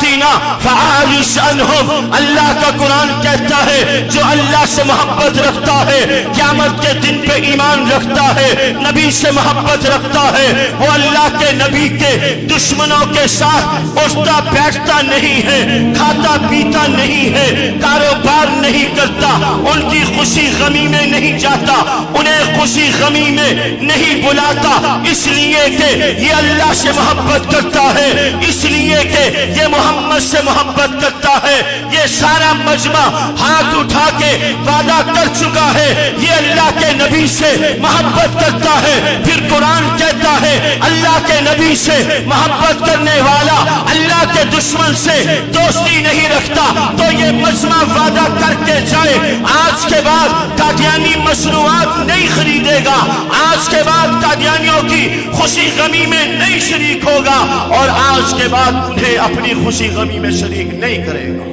بآياتنا فأعرض عنهم. اللہ کا قرآن کہتا ہے جو اللہ سے محبت رکھتا ہے، قیامت کے دن پہ ایمان رکھتا ہے، نبی سے محبت رکھتا ہے، وہ اللہ کے نبی کے دشمنوں کے ساتھ اٹھتا بیٹھتا نہیں ہے، کھاتا پیتا نہیں ہے، کاروبار نہیں کرتا، ان کی خوشی غمی میں نہیں جاتا، انہیں خوشی غمی میں نہیں بلاتا، اس لیے کہ یہ اللہ سے محبت کرتا ہے، اس لیے کہ یہ محمد سے محبت کرتا ہے. یہ سارا مجمع ہاتھ اٹھا کے وعدہ کر چکا ہے یہ اللہ کے نبی سے محبت کرتا ہے. پھر قرآن کہتا ہے اللہ کے نبی سے محبت کرنے والا اللہ کے دشمن سے دوستی نہیں رکھتا. تو یہ مجمع وعدہ کر کے جائے آج کے بعد قادیانی مصنوعات نہیں خریدے گا، آج کے بعد قادیانیوں کی خوشی غمی میں نہیں شریک ہوگا، اور آج کے بعد انہیں اپنی خوشی غمی میں شریک نہیں کرے گا.